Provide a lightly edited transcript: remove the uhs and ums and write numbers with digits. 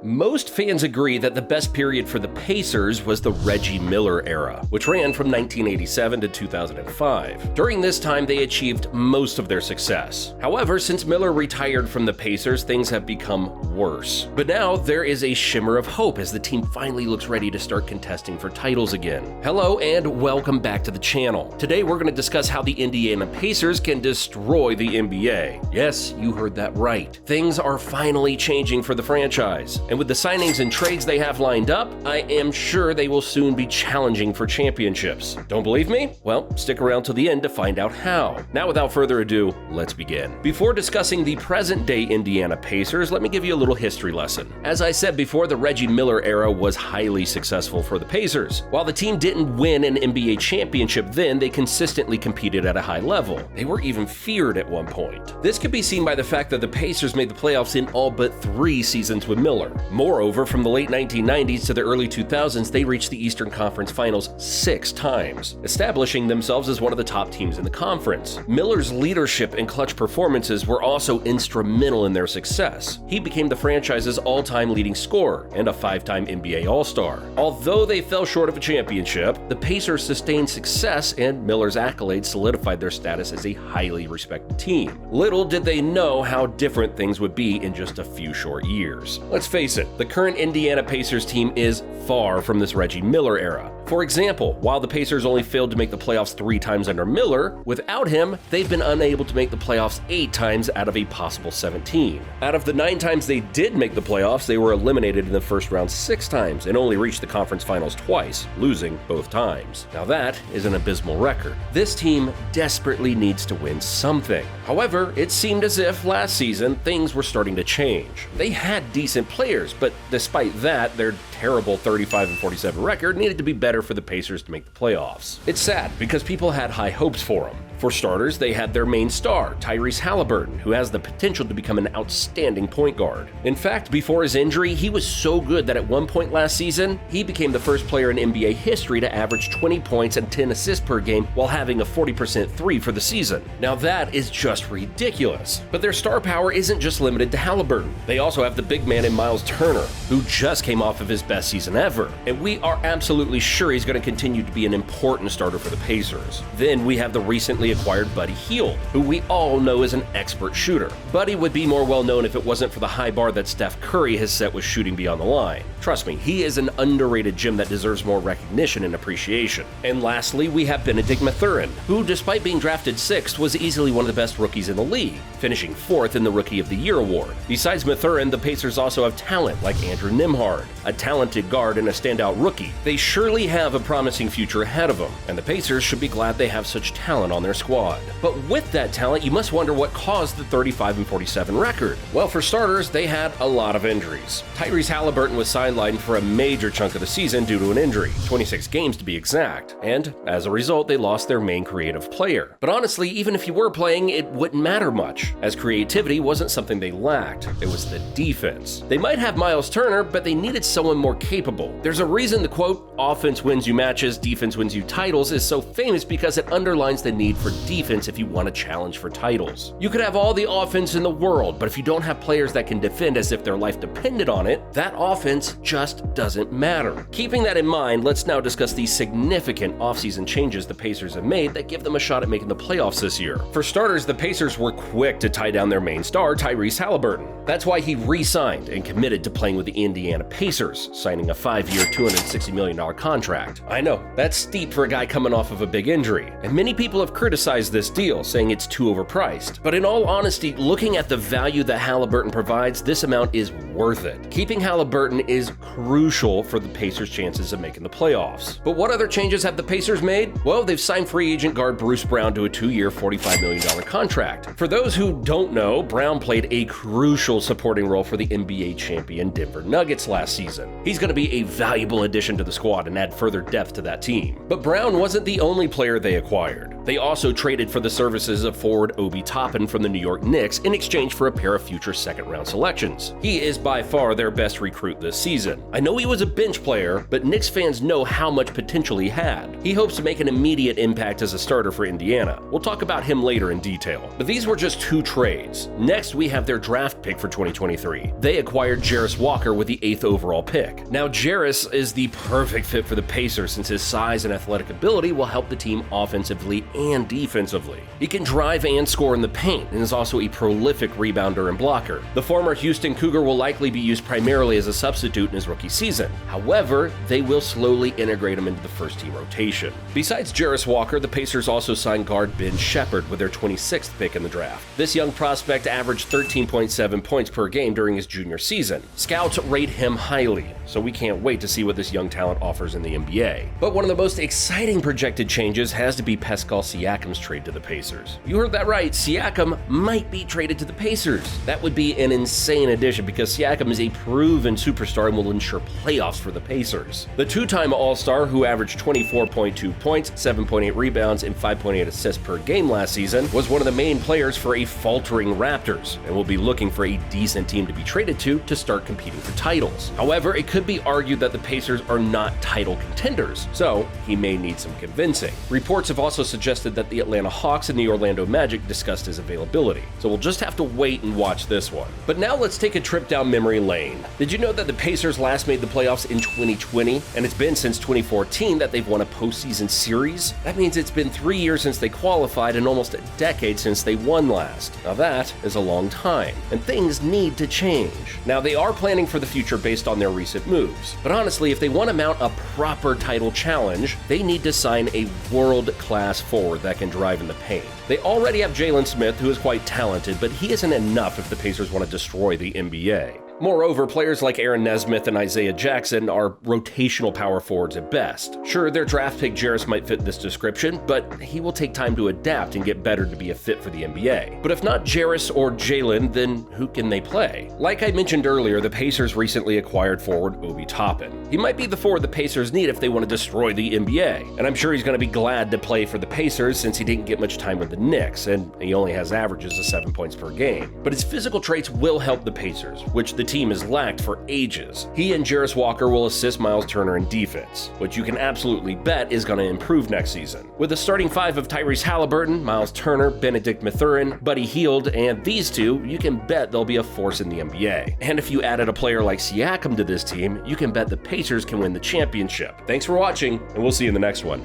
Most fans agree that the best period for the Pacers was the Reggie Miller era, which ran from 1987 to 2005. During this time, they achieved most of their success. However, since Miller retired from the Pacers, things have become worse. But now, there is a shimmer of hope as the team finally looks ready to start contesting for titles again. Hello and welcome back to the channel. Today, we're going to discuss how the Indiana Pacers can destroy the NBA. Yes, you heard that right. Things are finally changing for the franchise. And with the signings and trades they have lined up, I am sure they will soon be challenging for championships. Don't believe me? Well, stick around till the end to find out how. Now, without further ado, let's begin. Before discussing the present-day Indiana Pacers, let me give you a little history lesson. As I said before, the Reggie Miller era was highly successful for the Pacers. While the team didn't win an NBA championship then, they consistently competed at a high level. They were even feared at one point. This could be seen by the fact that the Pacers made the playoffs in all but 3 seasons with Miller. Moreover, from the late 1990s to the early 2000s, they reached the Eastern Conference Finals 6 times, establishing themselves as one of the top teams in the conference. Miller's leadership and clutch performances were also instrumental in their success. He became the franchise's all-time leading scorer and a 5-time NBA All-Star. Although they fell short of a championship, the Pacers sustained success and Miller's accolades solidified their status as a highly respected team. Little did they know how different things would be in just a few short years. Let's face it, the current Indiana Pacers team is far from this Reggie Miller era. For example, while the Pacers only failed to make the playoffs 3 times under Miller, without him, they've been unable to make the playoffs 8 times out of a possible 17. Out of the 9 times they did make the playoffs, they were eliminated in the first round 6 times and only reached the conference finals twice, losing both times. Now that is an abysmal record. This team desperately needs to win something. However, it seemed as if last season things were starting to change. They had decent players, but despite that, their terrible 35-47 record needed to be better for the Pacers to make the playoffs. It's sad because people had high hopes for them. For starters, they had their main star, Tyrese Haliburton, who has the potential to become an outstanding point guard. In fact, before his injury, he was so good that at one point last season, he became the first player in NBA history to average 20 points and 10 assists per game while having a 40% 3 for the season. Now that is just ridiculous. But their star power isn't just limited to Haliburton. They also have the big man in Myles Turner, who just came off of his best season ever. And we are absolutely sure he's going to continue to be an important starter for the Pacers. Then we have the recently acquired Buddy Hield, who we all know is an expert shooter. Buddy would be more well known if it wasn't for the high bar that Steph Curry has set with shooting beyond the line. Trust me, he is an underrated gem that deserves more recognition and appreciation. And lastly, we have Bennedict Mathurin, who despite being drafted 6th was easily one of the best rookies in the league, finishing 4th in the Rookie of the Year award. Besides Mathurin, the Pacers also have talent like Andrew Nembhard, a talented guard and a standout rookie. They surely have a promising future ahead of them, and the Pacers should be glad they have such talent on their squad. But with that talent, you must wonder what caused the 35-47 record. Well, for starters, they had a lot of injuries. Tyrese Haliburton was sidelined for a major chunk of the season due to an injury, 26 games to be exact, and as a result, they lost their main creative player. But honestly, even if you were playing, it wouldn't matter much, as creativity wasn't something they lacked. It was the defense. They might have Myles Turner, but they needed someone more capable. There's a reason the quote, "offense wins you matches, defense wins you titles" is so famous because it underlines the need for defense if you want to challenge for titles. You could have all the offense in the world, but if you don't have players that can defend as if their life depended on it, that offense just doesn't matter. Keeping that in mind, let's now discuss the significant offseason changes the Pacers have made that give them a shot at making the playoffs this year. For starters, the Pacers were quick to tie down their main star, Tyrese Haliburton. That's why he re-signed and committed to playing with the Indiana Pacers, signing a 5-year, $260 million contract. I know, that's steep for a guy coming off of a big injury, and many people have criticized this deal, saying it's too overpriced. But in all honesty, looking at the value that Haliburton provides, this amount is worth it. Keeping Haliburton is crucial for the Pacers' chances of making the playoffs. But what other changes have the Pacers made? Well, they've signed free agent guard Bruce Brown to a 2-year, $45 million contract. For those who don't know, Brown played a crucial supporting role for the NBA champion Denver Nuggets last season. He's going to be a valuable addition to the squad and add further depth to that team. But Brown wasn't the only player they acquired. They also traded for the services of forward Obi Toppin from the New York Knicks in exchange for a pair of future second-round selections. He is by far their best recruit this season. I know he was a bench player, but Knicks fans know how much potential he had. He hopes to make an immediate impact as a starter for Indiana. We'll talk about him later in detail. But these were just 2 trades. Next, we have their draft pick for 2023. They acquired Jarace Walker with the 8th overall pick. Now, Jarace is the perfect fit for the Pacers since his size and athletic ability will help the team offensively and defensively. He can drive and score in the paint and is also a prolific rebounder and blocker. The former Houston Cougar will likely be used primarily as a substitute in his rookie season. However, they will slowly integrate him into the first-team rotation. Besides Jarace Walker, the Pacers also signed guard Ben Shepherd with their 26th pick in the draft. This young prospect averaged 13.7 points per game during his junior season. Scouts rate him highly, so we can't wait to see what this young talent offers in the NBA. But one of the most exciting projected changes has to be Pascal Siakam's trade to the Pacers. You heard that right, Siakam might be traded to the Pacers. That would be an insane addition because Siakam is a proven superstar and will ensure playoffs for the Pacers. The 2-time All-Star, who averaged 24.2 points, 7.8 rebounds, and 5.8 assists per game last season, was one of the main players for a faltering Raptors and will be looking for a decent team to be traded to start competing for titles. However, it could be argued that the Pacers are not title contenders, so he may need some convincing. Reports have also suggested that the Atlanta Hawks and the Orlando Magic discussed his availability, so we'll just have to wait and watch this one. But now let's take a trip down memory lane. Did you know that the Pacers last made the playoffs in 2020, and it's been since 2014 that they've won a postseason series? That means it's been 3 years since they qualified and almost a decade since they won last. Now that is a long time, and things need to change. Now they are planning for the future based on their recent moves, but honestly, if they want to mount a proper title challenge, they need to sign a world-class forward that can drive in the paint. They already have Jalen Smith, who is quite talented, but he isn't enough if the Pacers want to destroy the NBA. Moreover, players like Aaron Nesmith and Isaiah Jackson are rotational power forwards at best. Sure, their draft pick Jarace might fit this description, but he will take time to adapt and get better to be a fit for the NBA. But if not Jarace or Jalen, then who can they play? Like I mentioned earlier, the Pacers recently acquired forward Obi Toppin. He might be the forward the Pacers need if they want to destroy the NBA, and I'm sure he's going to be glad to play for the Pacers since he didn't get much time with the Knicks, and he only has averages of 7 points per game. But his physical traits will help the Pacers, which the team has lacked for ages. He and Jarace Walker will assist Myles Turner in defense, which you can absolutely bet is going to improve next season. With a starting 5 of Tyrese Haliburton, Myles Turner, Bennedict Mathurin, Buddy Hield, and these two, you can bet they'll be a force in the NBA. And if you added a player like Siakam to this team, you can bet the Pacers can win the championship. Thanks for watching, and we'll see you in the next one.